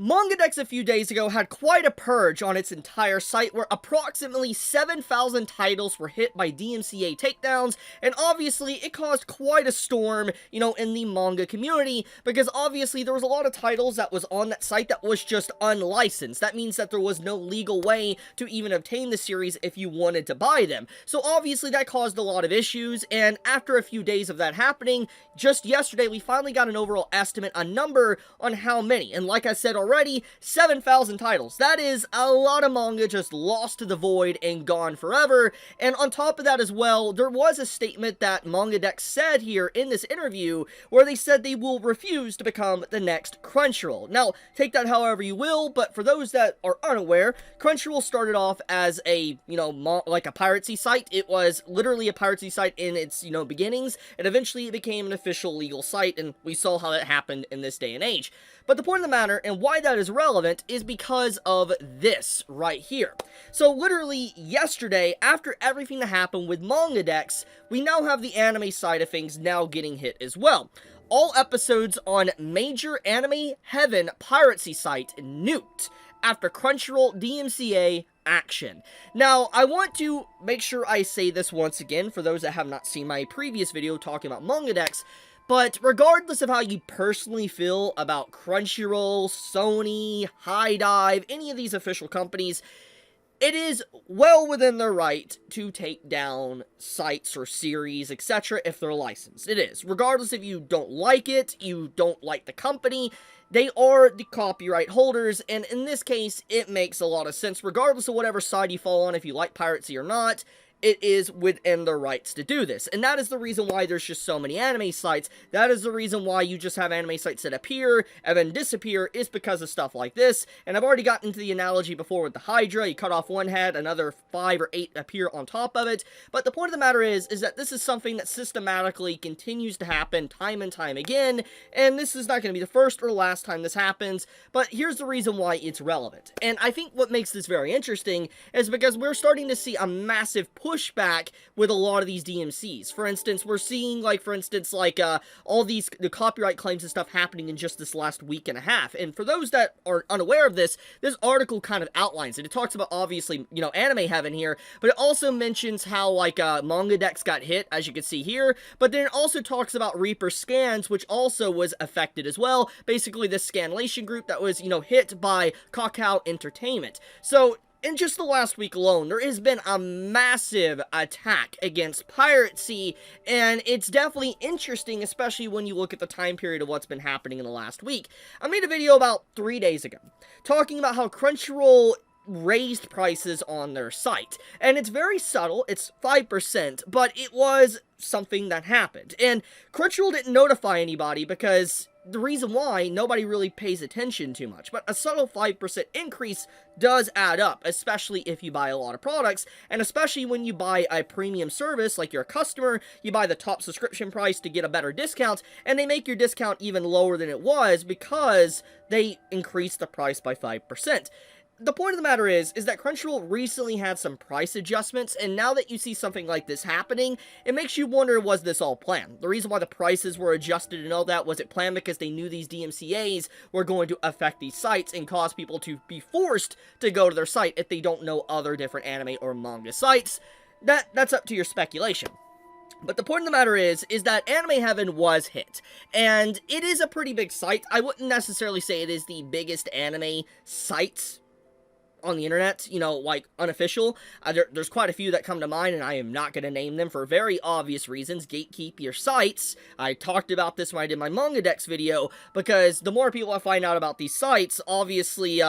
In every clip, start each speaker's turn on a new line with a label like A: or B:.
A: Mangadex a few days ago had quite a purge on its entire site where approximately 7,000 titles were hit by DMCA takedowns, and obviously it caused quite a storm, in the manga community, because obviously there was a lot of titles that was on that site that was just unlicensed. That means that there was no legal way to even obtain the series if you wanted to buy them. So obviously that caused a lot of issues, and after a few days of that happening, just yesterday we finally got an overall estimate, a number on how many, and like I said already, 7,000 titles. That is a lot of manga just lost to the void and gone forever. And on top of that as well, there was a statement that Mangadex said here in this interview where they said they will refuse to become the next Crunchyroll. Now, take that however you will, but for those that are unaware, Crunchyroll started off as a, like a piracy site. It was literally a piracy site in its, beginnings, and eventually it became an official legal site, and we saw how that happened in this day and age. But the point of the matter, and why that is relevant, is because of this right here. So literally yesterday, after everything that happened with Mangadex, we now have the anime side of things now getting hit as well. All episodes on major AnimeHeaven piracy site Nuked after Crunchyroll DMCA action. Now, I want to make sure I say this once again for those that have not seen my previous video talking about Mangadex. But regardless of how you personally feel about Crunchyroll, Sony, HIDIVE, any of these official companies, it is well within their right to take down sites or series, etc. if they're licensed. It is. Regardless if you don't like it, you don't like the company, they are the copyright holders, and in this case, it makes a lot of sense. Regardless of whatever side you fall on, if you like piracy or not, it is within their rights to do this. And that is the reason why there's just so many anime sites. That is the reason why you just have anime sites that appear and then disappear, is because of stuff like this. And I've already gotten into the analogy before with the Hydra. You cut off one head, another 5 or 8 appear on top of it. But the point of the matter is that this is something that systematically continues to happen time and time again. And this is not going to be the first or last time this happens. But here's the reason why it's relevant. And I think what makes this very interesting is because we're starting to see a massive pushback with a lot of these DMCs. For instance, we're seeing, all the copyright claims and stuff happening in just this last week and a half. And for those that are unaware of this article kind of outlines it. It talks about, obviously, AnimeHeaven here, but it also mentions how, Mangadex got hit, as you can see here, but then it also talks about Reaper Scans, which also was affected as well. Basically, this scanlation group that was, hit by Kakao Entertainment. So, in just the last week alone, there has been a massive attack against piracy, and it's definitely interesting, especially when you look at the time period of what's been happening in the last week. I made a video about 3 days ago, talking about how Crunchyroll raised prices on their site, and it's very subtle, it's 5%, but it was something that happened, and Crunchyroll didn't notify anybody because the reason why, nobody really pays attention too much, but a subtle 5% increase does add up, especially if you buy a lot of products, and especially when you buy a premium service, like you're a customer, you buy the top subscription price to get a better discount, and they make your discount even lower than it was because they increased the price by 5%. The point of the matter is that Crunchyroll recently had some price adjustments, and now that you see something like this happening, it makes you wonder, was this all planned? The reason why the prices were adjusted and all that, was it planned because they knew these DMCAs were going to affect these sites and cause people to be forced to go to their site if they don't know other different anime or manga sites? That's up to your speculation. But the point of the matter is that AnimeHeaven was hit, and it is a pretty big site. I wouldn't necessarily say it is the biggest anime site on the internet, unofficial. There's quite a few that come to mind, and I am not going to name them for very obvious reasons. Gatekeep your sites. I talked about this when I did my Mangadex video, because the more people I find out about these sites, obviously,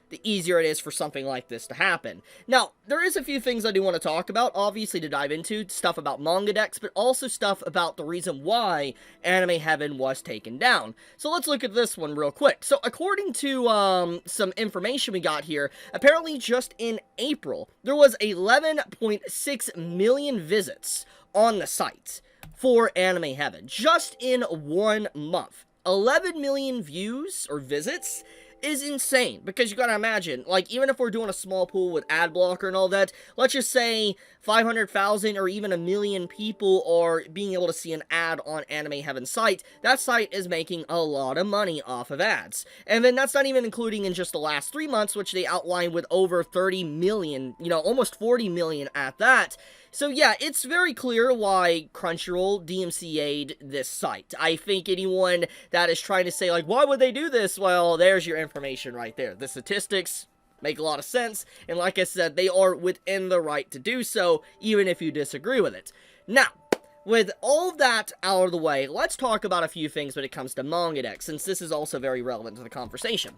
A: the easier it is for something like this to happen. Now, there is a few things I do want to talk about, obviously, to dive into, stuff about Mangadex, but also stuff about the reason why AnimeHeaven was taken down. So let's look at this one real quick. So according to some information we got here, apparently just in April, there was 11.6 million visits on the site for AnimeHeaven, just in 1 month. 11 million views or visits is insane, because you gotta imagine, like, even if we're doing a small pool with ad blocker and all that, let's just say 500,000 or even 1,000,000 people are being able to see an ad on AnimeHeaven's site. That site is making a lot of money off of ads. And then that's not even including in just the last 3 months, which they outlined with over 30 million, you know, almost 40 million at that. So yeah, it's very clear why Crunchyroll DMCA'd this site. I think anyone that is trying to say, like, why would they do this? Well, there's your information right there. The statistics make a lot of sense, and like I said, they are within the right to do so, even if you disagree with it. Now, with all of that out of the way, let's talk about a few things when it comes to Manga, since this is also very relevant to the conversation.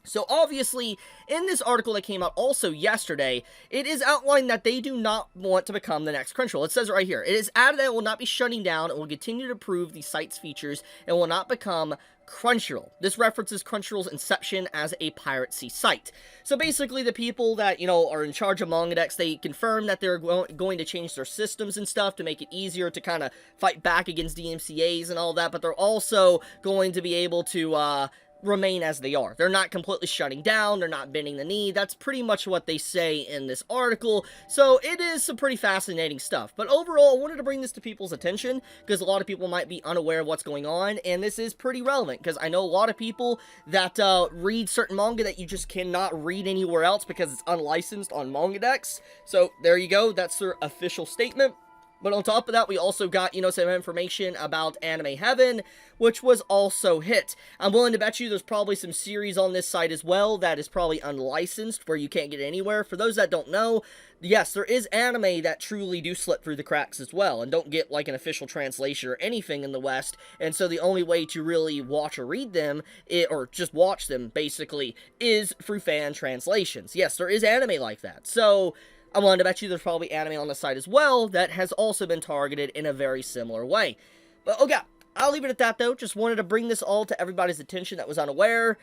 A: So obviously, in this article that came out also yesterday, it is outlined that they do not want to become the next Crunchyroll. It says right here, it is added that it will not be shutting down and will continue to improve the site's features and will not become Crunchyroll. This references Crunchyroll's inception as a piracy site. So basically, the people that, you know, are in charge of Mangadex, they confirm that they're going to change their systems and stuff to make it easier to kind of fight back against DMCAs and all that, but they're also going to be able to, remain as they are. They're not completely shutting down, they're not bending the knee. That's pretty much what they say in this article, so it is some pretty fascinating stuff. But overall, I wanted to bring this to people's attention, because a lot of people might be unaware of what's going on, and this is pretty relevant, because I know a lot of people that read certain manga that you just cannot read anywhere else because it's unlicensed on Mangadex. So there you go, that's their official statement. But on top of that, we also got, you know, some information about AnimeHeaven, which was also hit. I'm willing to bet you there's probably some series on this site as well that is probably unlicensed, where you can't get anywhere. For those that don't know, yes, there is anime that truly do slip through the cracks as well, and don't get, like, an official translation or anything in the West, and so the only way to really watch or read them, or just watch them, basically, is through fan translations. Yes, there is anime like that, so I wanted to bet you there's probably anime on the site as well that has also been targeted in a very similar way. But okay, I'll leave it at that though. Just wanted to bring this all to everybody's attention that was unaware.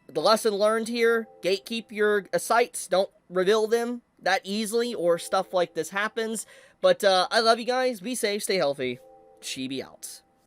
A: The lesson learned here, gatekeep your sites, don't reveal them that easily or stuff like this happens. But I love you guys, be safe, stay healthy, Chibi out.